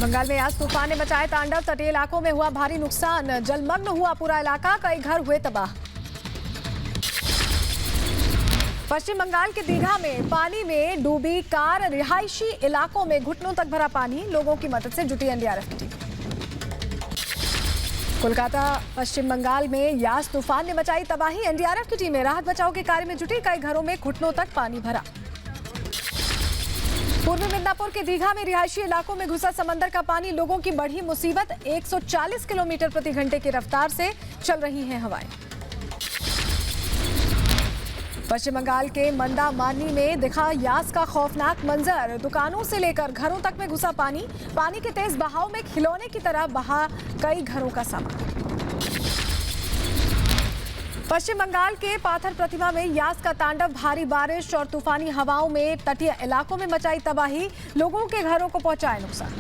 बंगाल में आज तूफान ने मचाए तांडव। तटीय इलाकों में हुआ भारी नुकसान। जलमग्न हुआ पूरा इलाका, कई घर हुए तबाह। पश्चिम बंगाल के दीघा में पानी में डूबी कार। रिहायशी इलाकों में घुटनों तक भरा पानी। लोगों की मदद से जुटी एनडीआरएफ की टीम। कोलकाता पश्चिम बंगाल में यास तूफान ने मचाई तबाही। एनडीआरएफ की टीमें राहत बचाव के कार्य में जुटी। कई घरों में घुटनों तक पानी भरा। पूर्वी मिदनापुर के दीघा में रिहायशी इलाकों में घुसा समंदर का पानी। लोगों की बढ़ी मुसीबत। 140 किलोमीटर प्रति घंटे की रफ्तार से चल रही हैं हवाएं। पश्चिम बंगाल के मंदामानी में दिखा यास का खौफनाक मंजर। दुकानों से लेकर घरों तक में घुसा पानी। पानी के तेज बहाव में खिलौने की तरह बहा कई घरों का सामान। पश्चिम बंगाल के पाथर प्रतिमा में यास का तांडव। भारी बारिश और तूफानी हवाओं में तटीय इलाकों में मचाई तबाही। लोगों के घरों को पहुंचाए नुकसान।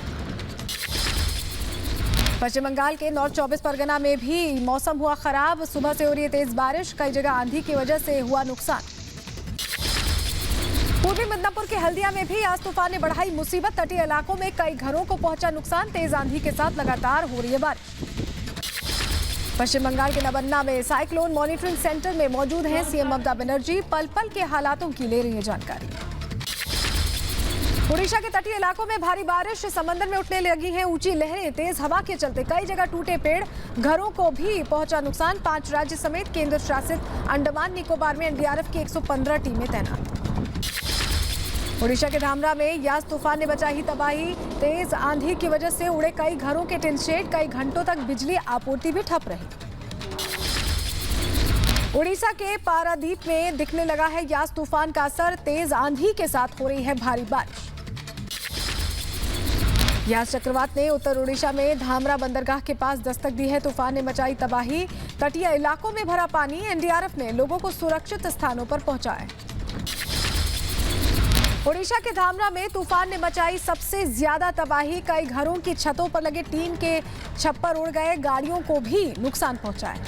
पश्चिम बंगाल के नॉर्थ 24 परगना में भी मौसम हुआ खराब। सुबह से हो रही तेज बारिश। कई जगह आंधी की वजह से हुआ नुकसान। पूर्वी मिदनापुर के हल्दिया में भी आज तूफान ने बढ़ाई मुसीबत। तटीय इलाकों में कई घरों को पहुंचा नुकसान। तेज आंधी के साथ लगातार हो रही है बारिश। पश्चिम बंगाल के नबन्ना में साइक्लोन मॉनिटरिंग सेंटर में मौजूद हैं सीएम ममता बनर्जी। पल पल के हालातों की ले रही है जानकारी। ओडिशा के तटीय इलाकों में भारी बारिश। समंदर में उठने लगी हैं ऊंची लहरें। तेज हवा के चलते कई जगह टूटे पेड़। घरों को भी पहुंचा नुकसान। 5 राज्य समेत केंद्र शासित अंडमान निकोबार में एनडीआरएफ की 115 टीमें तैनात। ओडिशा के धामरा में यास तूफान ने मचाई तबाही। तेज आंधी की वजह से उड़े कई घरों के टिन शेड। कई घंटों तक बिजली आपूर्ति भी ठप रही। ओडिशा के पारादीप में दिखने लगा है यास तूफान का असर। तेज आंधी के साथ हो रही है भारी बारिश। यास चक्रवात ने उत्तर ओडिशा में धामरा बंदरगाह के पास दस्तक दी है। तूफान ने मचाई तबाही। तटीय इलाकों में भरा पानी। एनडीआरएफ ने लोगों को सुरक्षित स्थानों पर पहुंचाया। ओडिशा के धामरा में तूफान ने मचाई सबसे ज्यादा तबाही। कई घरों की छतों पर लगे टीन के छप्पर उड़ गए। गाड़ियों को भी नुकसान पहुंचा है।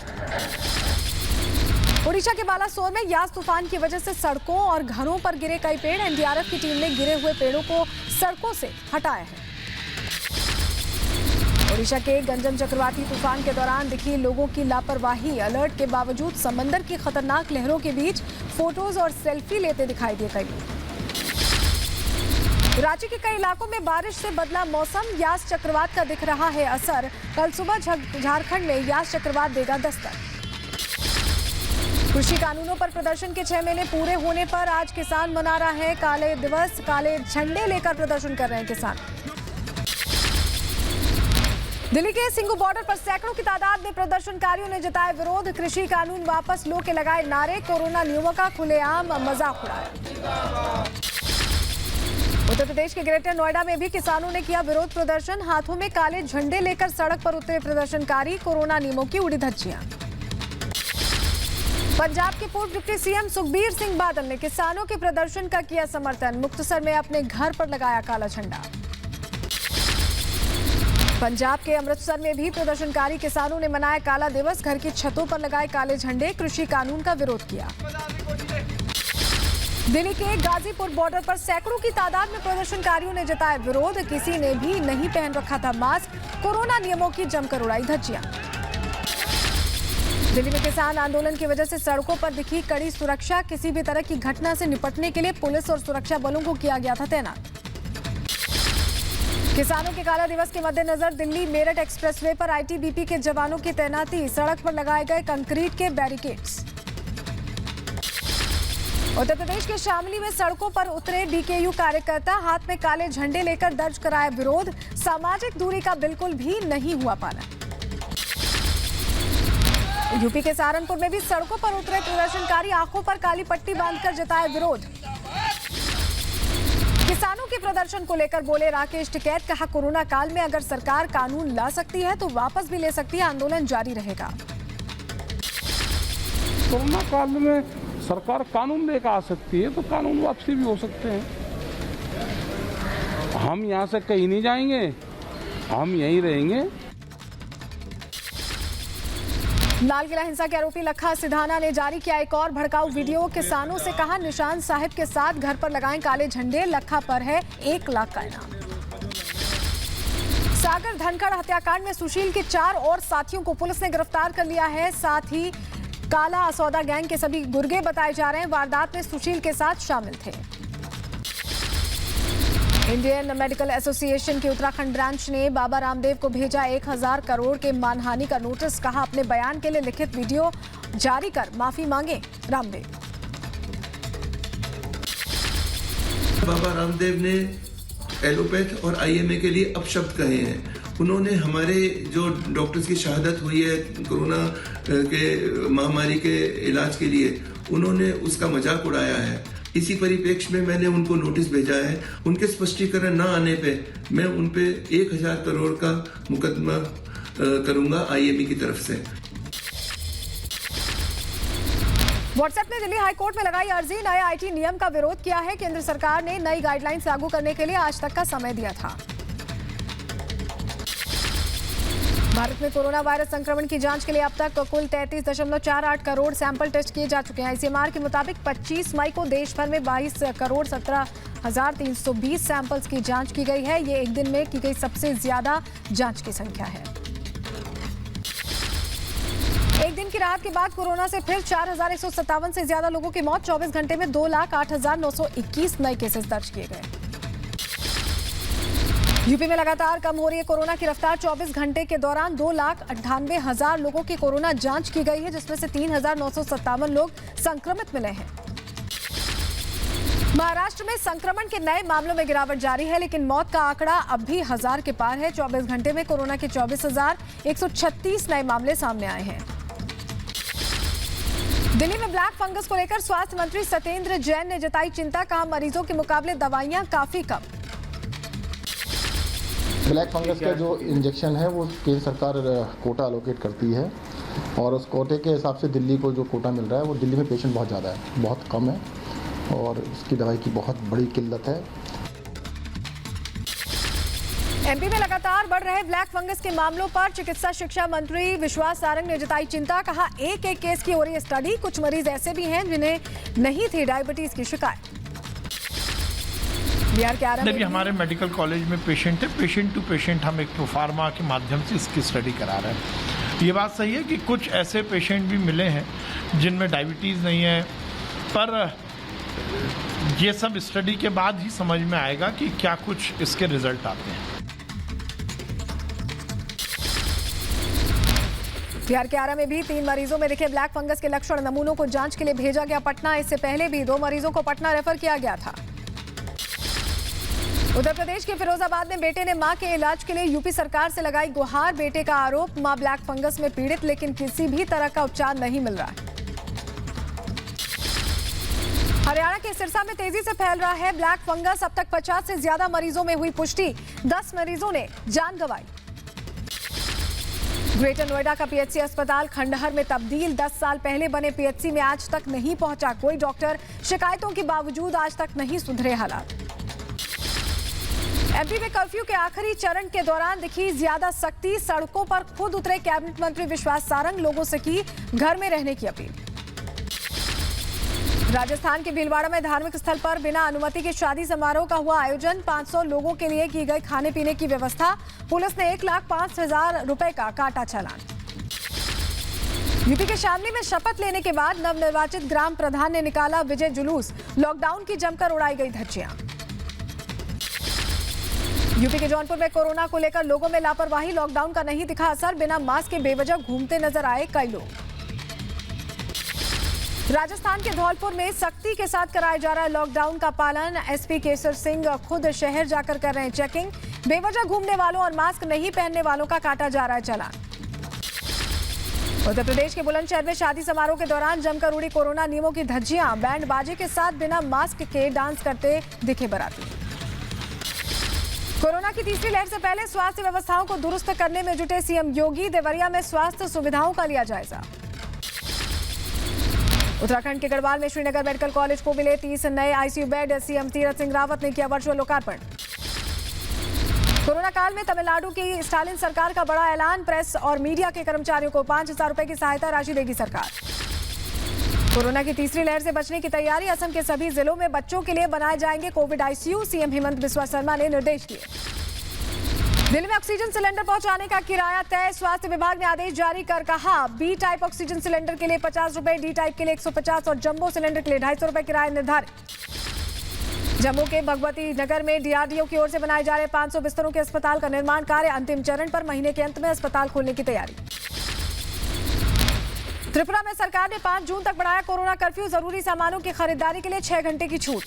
ओडिशा के बालासोर में यास तूफान की वजह से सड़कों और घरों पर गिरे कई पेड़। एनडीआरएफ की टीम ने गिरे हुए पेड़ों को सड़कों से हटाया है। ओडिशा के गंजम चक्रवाती तूफान के दौरान दिखी लोगों की लापरवाही। अलर्ट के बावजूद समंदर की खतरनाक लहरों के बीच फोटोज और सेल्फी लेते दिखाई दे कई लोग। रांची के कई इलाकों में बारिश से बदला मौसम। यास चक्रवात का दिख रहा है असर। कल सुबह झारखंड में यास चक्रवात देगा दस्तक। कृषि कानूनों पर प्रदर्शन के 6 महीने पूरे होने पर आज किसान मना रहा है काले दिवस। काले झंडे लेकर प्रदर्शन कर रहे हैं किसान। दिल्ली के सिंघू बॉर्डर पर सैकड़ों की तादाद में प्रदर्शनकारियों ने जताया विरोध। कृषि कानून वापस लो के लगाए नारे। कोरोना नियमों का खुलेआम मजाक उड़ाया। उत्तर प्रदेश के ग्रेटर नोएडा में भी किसानों ने किया विरोध प्रदर्शन। हाथों में काले झंडे लेकर सड़क पर उतरे प्रदर्शनकारी। कोरोना नियमों की उड़ी धज्जियां। पंजाब के पूर्व डिप्टी सीएम सुखबीर सिंह बादल ने किसानों के प्रदर्शन का किया समर्थन। मुक्तसर में अपने घर पर लगाया काला झंडा। पंजाब के अमृतसर में भी प्रदर्शनकारी किसानों ने मनाया काला दिवस। घर की छतों पर लगाए काले झंडे। कृषि कानून का विरोध किया। दिल्ली के गाजीपुर बॉर्डर पर सैकड़ों की तादाद में प्रदर्शनकारियों ने जताया विरोध। किसी ने भी नहीं पहन रखा था मास्क। कोरोना नियमों की जमकर उड़ाई धज्जियां। दिल्ली में किसान आंदोलन की वजह से सड़कों पर दिखी कड़ी सुरक्षा। किसी भी तरह की घटना से निपटने के लिए पुलिस और सुरक्षा बलों को किया गया था तैनात। किसानों के काला दिवस के मद्देनजर दिल्ली मेरठ एक्सप्रेसवे पर आईटीबीपी के जवानों की तैनाती। सड़क पर लगाए गए कंक्रीट के बैरिकेड्स। उत्तर प्रदेश के शामली में सड़कों पर उतरे डीकेयू कार्यकर्ता। हाथ में काले झंडे लेकर दर्ज कराया विरोध। सामाजिक दूरी का बिल्कुल भी नहीं हुआ पालन। यूपी के सहारनपुर में भी सड़कों पर उतरे प्रदर्शनकारी। आंखों पर काली पट्टी बांधकर जताया विरोध। किसानों के प्रदर्शन को लेकर बोले राकेश टिकैत। कहा कोरोना काल में अगर सरकार कानून ला सकती है तो वापस भी ले सकती है। आंदोलन जारी रहेगा। कोरोना काल में सरकार कानून लेकर आ सकती है तो कानून वापसी भी हो सकते हैं। हम यहाँ से कहीं नहीं जाएंगे, हम यहीं रहेंगे। लाल किला हिंसा के आरोपी लखा सिधाना ने जारी किया एक और भड़काऊ वीडियो। किसानों से कहा निशान साहिब के साथ घर पर लगाएं काले झंडे। लखा पर है 1 लाख का इनाम। सागर धनखड़ हत्याकांड में सुशील के 4 और साथियों को पुलिस ने गिरफ्तार कर लिया है। साथ ही काला असौदा गैंग के सभी गुर्गे बताए जा रहे हैं वारदात में सुशील के साथ शामिल थे। इंडियन मेडिकल एसोसिएशन की उत्तराखंड ब्रांच ने बाबा रामदेव को भेजा 1000 करोड़ के मानहानि का नोटिस। कहा अपने बयान के लिए लिखित वीडियो जारी कर माफी मांगे रामदेव। बाबा रामदेव ने एलोपैथ और आईएमए के लिए अपशब्द कहे हैं। उन्होंने हमारे जो डॉक्टर्स की शहादत हुई है कोरोना के महामारी के इलाज के लिए, उन्होंने उसका मजाक उड़ाया है। इसी परिप्रेक्ष्य में मैंने उनको नोटिस भेजा है। उनके स्पष्टीकरण न आने पे मैं उन पे 1000 करोड़ का मुकदमा करूंगा आईएमए की तरफ से। व्हाट्सएप ने दिल्ली हाईकोर्ट में लगाई अर्जी। नए आईटी नियम का विरोध किया है। केंद्र सरकार ने नई गाइडलाइंस लागू करने के लिए आज तक का समय दिया था। भारत में कोरोना वायरस संक्रमण की जांच के लिए अब तक कुल 33.48 करोड़ सैंपल टेस्ट किए जा चुके हैं। आईसीएमआर के मुताबिक 25 मई को देश भर में 22 करोड़ 17,320 सैंपल्स की जांच की गई है। ये एक दिन में की गई सबसे ज्यादा जांच की संख्या है। एक दिन की राहत के बाद कोरोना से फिर 4,157 से ज्यादा लोगों की मौत। 24 घंटे में 2,08,921 नए केसेस दर्ज किए गए। यूपी में लगातार कम हो रही है कोरोना की रफ्तार। 24 घंटे के दौरान 2,98,000 लोगों की कोरोना जांच की गई है, जिसमें से 3,957 लोग संक्रमित मिले हैं। महाराष्ट्र में संक्रमण के नए मामलों में गिरावट जारी है, लेकिन मौत का आंकड़ा अब भी 1000 के पार है। 24 घंटे में कोरोना के 24,136 नए मामले सामने आए हैं। दिल्ली में ब्लैक फंगस को लेकर स्वास्थ्य मंत्री सत्येंद्र जैन ने जताई चिंता। कहा मरीजों के मुकाबले दवाइयां काफी कम। ब्लैक फंगस का जो इंजेक्शन है वो केंद्र सरकार कोटा एलोकेट करती है और उस कोटे के हिसाब से दिल्ली को जो कोटा मिल रहा है वो दिल्ली में पेशेंट बहुत ज़्यादा है, बहुत कम है और इसकी दवाई की बहुत बड़ी किल्लत है। एमपी में लगातार बढ़ रहे ब्लैक फंगस के मामलों पर चिकित्सा शिक्षा मंत्री विश्वास सारंग ने जताई चिंता। कहा एक केस की हो रही है स्टडी। कुछ मरीज ऐसे भी हैं जिन्हें नहीं थी डायबिटीज की शिकायत। देखिए हमारे मेडिकल कॉलेज में पेशेंट है, पेशेंट टू पेशेंट हम एक प्रोफार्मा के माध्यम से इसकी स्टडी करा रहे हैं। ये बात सही है कि कुछ ऐसे पेशेंट भी मिले हैं जिनमें डायबिटीज़ नहीं है, पर ये सब स्टडी के बाद ही समझ में आएगा कि क्या कुछ इसके रिजल्ट आते हैं। बिहार के आरा में भी 3 मरीजों में दिखे ब्लैक फंगस के लक्षण। नमूनों को जांच के लिए भेजा गया पटना। इससे पहले भी 2 मरीजों को पटना रेफर किया गया था। उत्तर प्रदेश के फिरोजाबाद में बेटे ने मां के इलाज के लिए यूपी सरकार से लगाई गुहार। बेटे का आरोप मां ब्लैक फंगस में पीड़ित, लेकिन किसी भी तरह का उपचार नहीं मिल रहा है। हरियाणा के सिरसा में तेजी से फैल रहा है ब्लैक फंगस। अब तक 50 से ज्यादा मरीजों में हुई पुष्टि। 10 मरीजों ने जान गंवाई। ग्रेटर नोएडा का पीएचसी अस्पताल खंडहर में तब्दील। 10 साल पहले बने पीएचसी में आज तक नहीं पहुंचा कोई डॉक्टर। शिकायतों के बावजूद आज तक नहीं सुधरे हालात। एमपी में कर्फ्यू के आखिरी चरण के दौरान दिखी ज्यादा सख्ती। सड़कों पर खुद उतरे कैबिनेट मंत्री विश्वास सारंग। लोगों से की घर में रहने की अपील। राजस्थान के भीलवाड़ा में धार्मिक स्थल पर बिना अनुमति के शादी समारोह का हुआ आयोजन। 500 लोगों के लिए की गई खाने पीने की व्यवस्था। पुलिस ने 1,05,000 रुपए का काटा चालान। यूपी के शामली में शपथ लेने के बाद नवनिर्वाचित ग्राम प्रधान ने निकाला विजय जुलूस। लॉकडाउन की जमकर उड़ाई गई धज्जियां। यूपी के जौनपुर में कोरोना को लेकर लोगों में लापरवाही। लॉकडाउन का नहीं दिखा असर। बिना मास्क के बेवजह घूमते नजर आए कई लोग। राजस्थान के धौलपुर में सख्ती के साथ कराया जा रहा है लॉकडाउन का पालन। एसपी केसर सिंह खुद शहर जाकर कर रहे हैं चेकिंग। बेवजह घूमने वालों और मास्क नहीं पहनने वालों का काटा जा रहा है चालान। उत्तर प्रदेश के बुलंदशहर में शादी समारोह के दौरान जमकर उड़ी कोरोना नियमों की धज्जियां। बैंड बाजे के साथ बिना मास्क के डांस करते दिखे बाराती। कोरोना की तीसरी लहर से पहले स्वास्थ्य व्यवस्थाओं को दुरुस्त करने में जुटे सीएम योगी। देवरिया में स्वास्थ्य सुविधाओं का लिया जायजा। उत्तराखंड के गढ़वाल में श्रीनगर मेडिकल कॉलेज को मिले 30 नए ICU bed. CM Tirath Singh Rawat ने किया वर्चुअल लोकार्पण। कोरोना काल में तमिलनाडु की स्टालिन सरकार का बड़ा ऐलान। प्रेस और मीडिया के कर्मचारियों को 5,000 रुपए की सहायता राशि देगी सरकार। कोरोना की तीसरी लहर से बचने की तैयारी। असम के सभी जिलों में बच्चों के लिए बनाए जाएंगे Covid ICU. CM Hemant Biswa Sharma ने निर्देश दिए। दिल्ली में ऑक्सीजन सिलेंडर पहुंचाने का किराया तय। स्वास्थ्य विभाग ने आदेश जारी कर कहा, बी टाइप ऑक्सीजन सिलेंडर के लिए 50 रुपए, डी टाइप के लिए 150 और जंबो सिलेंडर के लिए 250 रुपए किराया निर्धारित। जम्मू के भगवती नगर में डीआरडीओ की ओर से बनाए जा रहे 500 बिस्तरों के अस्पताल का निर्माण कार्य अंतिम चरण पर। महीने के अंत में अस्पताल खोलने की तैयारी। त्रिपुरा में सरकार ने 5 जून तक बढ़ाया कोरोना कर्फ्यू। जरूरी सामानों की खरीदारी के लिए 6 घंटे की छूट।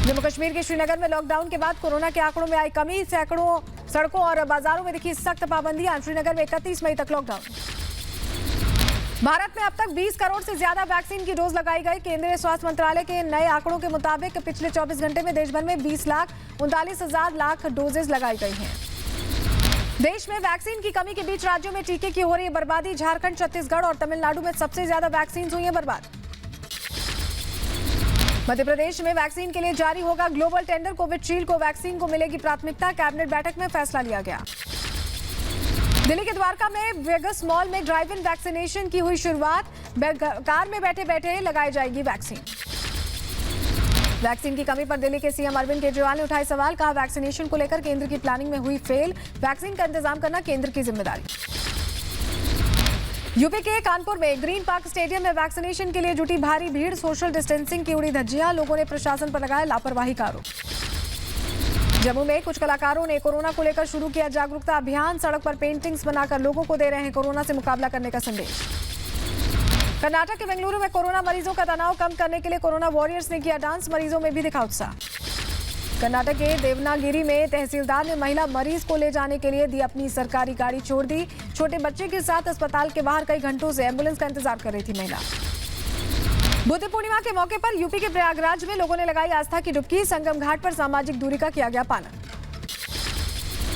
जम्मू कश्मीर के श्रीनगर में लॉकडाउन के बाद कोरोना के आंकड़ों में आई कमी। सैकड़ों सड़कों और बाजारों में दिखी सख्त पाबंदियां। श्रीनगर में 31 मई तक लॉकडाउन। भारत में अब तक 20 करोड़ से ज्यादा वैक्सीन की डोज लगाई गई। केंद्रीय स्वास्थ्य मंत्रालय के नए आंकड़ों के मुताबिक पिछले 24 घंटे में देश भर में 20,39,000 लाख डोजेज लगाई गई हैं। देश में वैक्सीन की कमी के बीच राज्यों में टीके की हो रही बर्बादी। झारखंड, छत्तीसगढ़ और तमिलनाडु में सबसे ज्यादा वैक्सीन हुई है बर्बाद। मध्य प्रदेश में वैक्सीन के लिए जारी होगा ग्लोबल टेंडर। कोविशील्ड को वैक्सीन को मिलेगी प्राथमिकता। कैबिनेट बैठक में फैसला लिया गया। दिल्ली के द्वारका में वेगस मॉल में ड्राइव इन वैक्सीनेशन की हुई शुरुआत। कार में बैठे बैठे लगाई जाएगी वैक्सीन। वैक्सीन की कमी पर दिल्ली के सीएम अरविंद केजरीवाल ने उठाए सवाल। कहा, वैक्सीनेशन को लेकर केंद्र की प्लानिंग में हुई फेल। वैक्सीन का इंतजाम करना केंद्र की जिम्मेदारी। यूपी के कानपुर में ग्रीन पार्क स्टेडियम में वैक्सीनेशन के लिए जुटी भारी भीड़। सोशल डिस्टेंसिंग की उड़ी धज्जियां। लोगों ने प्रशासन पर लगाया लापरवाही का आरोप। जम्मू में कुछ कलाकारों ने कोरोना को लेकर शुरू किया जागरूकता अभियान। सड़क पर पेंटिंग्स बनाकर लोगों को दे रहे हैं कोरोना से मुकाबला करने का संदेश। कर्नाटक के बेंगलुरु में कोरोना मरीजों का तनाव कम करने के लिए कोरोना वॉरियर्स ने किया डांस। मरीजों में भी दिखा उत्साह। कर्नाटक के देवनागिरी में तहसीलदार ने महिला मरीज को ले जाने के लिए दी अपनी सरकारी गाड़ी छोड़ दी। छोटे बच्चे के साथ अस्पताल के बाहर कई घंटों से एम्बुलेंस का इंतजार कर रही थी महिला। बुद्ध पूर्णिमा के मौके पर यूपी के प्रयागराज में लोगों ने लगाई आस्था की डुबकी। संगम घाट पर सामाजिक दूरी का किया गया पालन।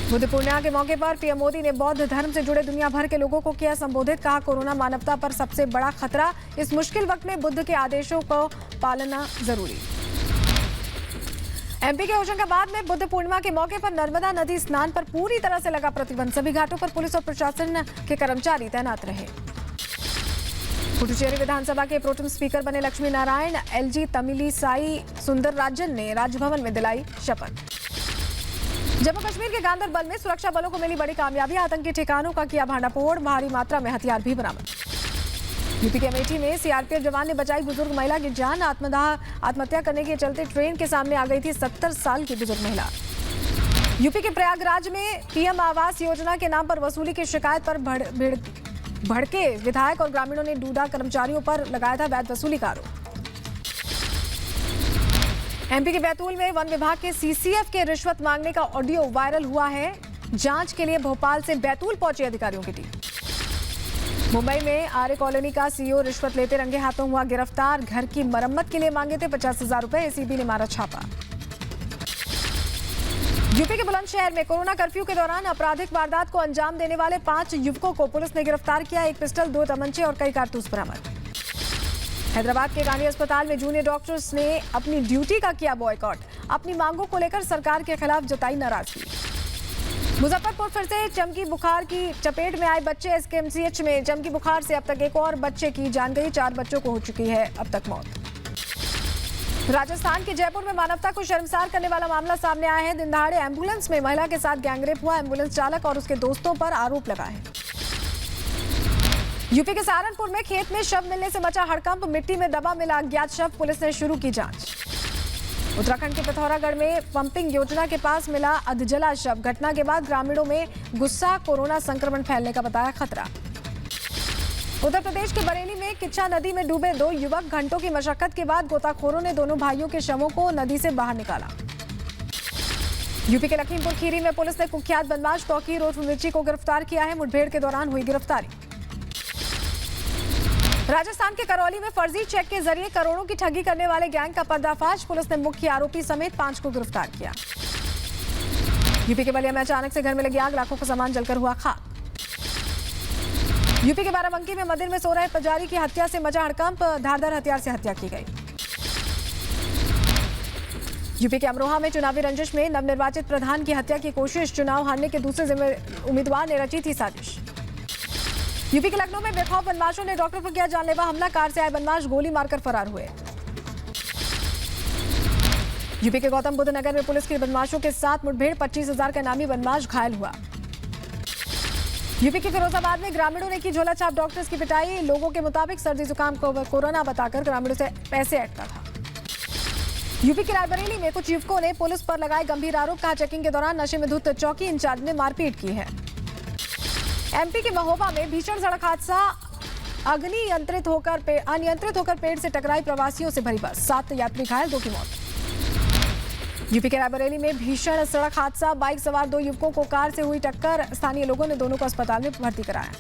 बुद्ध पूर्णिमा के मौके पर पीएम मोदी ने बौद्ध धर्म से जुड़े दुनिया भर के लोगों को किया संबोधित। कहा, कोरोना मानवता पर सबसे बड़ा खतरा। इस मुश्किल वक्त में बुद्ध के आदेशों को पालना जरूरी। एमपी के होशंगाबाद में बुद्ध पूर्णिमा के मौके पर नर्मदा नदी स्नान पर पूरी तरह से लगा प्रतिबंध। सभी घाटों पर पुलिस और प्रशासन के कर्मचारी तैनात रहे। पुडुचेरी विधानसभा के प्रोटेम स्पीकर बने लक्ष्मी नारायण एलजी तमिलिसाई सुंदरराजन ने राजभवन में दिलाई शपथ। जम्मू कश्मीर के गांदरबल में सुरक्षा बलों को मिली बड़ी कामयाबी। आतंकी ठिकानों का किया भांडाफोड़। भारी मात्रा में हथियार भी बरामद। यूपी के अमेठी में सीआरपीएफ जवान ने बचाई बुजुर्ग महिला की जान। आत्महत्या करने के चलते ट्रेन के सामने आ गई थी 70 साल की बुजुर्ग महिला। यूपी के प्रयागराज में पीएम आवास योजना के नाम पर वसूली की शिकायत पर भड़के विधायक और ग्रामीणों ने डूडा कर्मचारियों पर लगाया था वैध वसूली का आरोप। एमपी के बैतूल में वन विभाग के सीसीएफ के रिश्वत मांगने का ऑडियो वायरल हुआ है। जांच के लिए भोपाल से बैतूल पहुंची अधिकारियों की टीम। मुंबई में आर्य कॉलोनी का सीईओ रिश्वत लेते रंगे हाथों हुआ गिरफ्तार। घर की मरम्मत के लिए मांगे थे 50,000 रुपए। एसीबी ने मारा छापा। यूपी के बुलंदशहर में कोरोना कर्फ्यू के दौरान आपराधिक वारदात को अंजाम देने वाले 5 युवकों को पुलिस ने गिरफ्तार किया। 1 पिस्टल, 2 तमंचे और कई कारतूस बरामद। हैदराबाद के गांधी अस्पताल में जूनियर डॉक्टर्स ने अपनी ड्यूटी का किया बॉयकॉट। अपनी मांगों को लेकर सरकार के खिलाफ जताई नाराजगी। मुजफ्फरपुर फिर से चमकी बुखार की चपेट में आए बच्चे। एसकेएमसीएच में चमकी बुखार से अब तक एक और बच्चे की जान गई। 4 बच्चों को हो चुकी है अब तक मौत। राजस्थान के जयपुर में मानवता को शर्मसार करने वाला मामला सामने आया है। दिन दहाड़े एम्बुलेंस में महिला के साथ गैंगरेप हुआ। एम्बुलेंस चालक और उसके दोस्तों पर आरोप लगा है। यूपी के सहारनपुर में खेत में शव मिलने से मचा हड़कंप। मिट्टी में दबा मिला अज्ञात शव। पुलिस ने शुरू की जांच। उत्तराखंड के पिथौरागढ़ में पंपिंग योजना के पास मिला अधजला शव। घटना के बाद ग्रामीणों में गुस्सा। कोरोना संक्रमण फैलने का बताया खतरा। उत्तर प्रदेश के बरेली में किच्छा नदी में डूबे 2 युवक। घंटों की मशक्कत के बाद गोताखोरों ने दोनों भाइयों के शवों को नदी से बाहर निकाला। यूपी के लखीमपुर खीरी में पुलिस ने कुख्यात बदमाश तौकीर उर्फ मिर्ची को गिरफ्तार किया है। मुठभेड़ के दौरान हुई गिरफ्तारी। राजस्थान के करौली में फर्जी चेक के जरिए करोड़ों की ठगी करने वाले गैंग का पर्दाफाश। पुलिस ने मुख्य आरोपी समेत 5 को गिरफ्तार किया। यूपी के बलिया में अचानक से घर में लगी आग। लाखों का सामान जलकर हुआ खाक। यूपी के बाराबंकी में मंदिर में सो रहे पुजारी की हत्या से मचा हड़कंप। धारदार हथियार से हत्या की गई। यूपी के अमरोहा में चुनावी रंजिश में नवनिर्वाचित प्रधान की हत्या की कोशिश। चुनाव हारने के दूसरे उम्मीदवार ने रची थी साजिश। यूपी के लखनऊ में बेखौफ बदमाशों ने डॉक्टर पर किया जानलेवा हमला। कार से आए बदमाश गोली मारकर फरार हुए। यूपी के गौतम बुद्ध नगर में पुलिस की बदमाशों के साथ मुठभेड़, 25,000 का नामी बदमाश घायल हुआ। यूपी के फिरोजाबाद में ग्रामीणों ने की झोला छाप डॉक्टर्स की पिटाई। लोगों के मुताबिक सर्दी जुकाम को कोरोना बताकर ग्रामीणों से पैसे ऐंठता था। यूपी के रायबरेली में कुछ युवकों ने पुलिस पर लगाए गंभीर आरोप, कहा चेकिंग के दौरान नशे में धुत चौकी इंचार्ज ने मारपीट की है। एमपी के महोबा में भीषण सड़क हादसा, अनियंत्रित होकर पेड़ से टकराई प्रवासियों से भरी बस, 7 यात्री घायल, 2 की मौत। यूपी के रायबरेली में भीषण सड़क हादसा, बाइक सवार 2 युवकों को कार से हुई टक्कर, स्थानीय लोगों ने दोनों को अस्पताल में भर्ती कराया।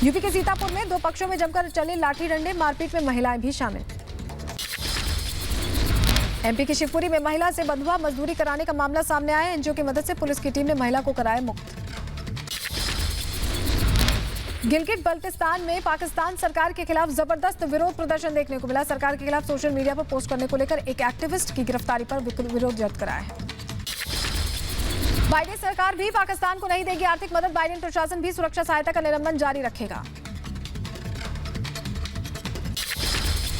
यूपी के सीतापुर में 2 पक्षों में जमकर चले लाठी डंडे, मारपीट में महिलाएं भी शामिल। एमपी की शिवपुरी में महिला से बंधुआ मजदूरी कराने का मामला सामने आया। एनजीओ की मदद से पुलिस की टीम ने महिला को कराया मुक्त। गिलगित बल्तिस्तान में पाकिस्तान सरकार के खिलाफ जबरदस्त विरोध प्रदर्शन देखने को मिला। सरकार के खिलाफ सोशल मीडिया पर पोस्ट करने को लेकर एक एक्टिविस्ट की गिरफ्तारी पर विरोध जब्त कराया है। बाइडेन सरकार भी पाकिस्तान को नहीं देगी आर्थिक मदद, बाइडेन प्रशासन भी सुरक्षा सहायता का निलंबन जारी रखेगा।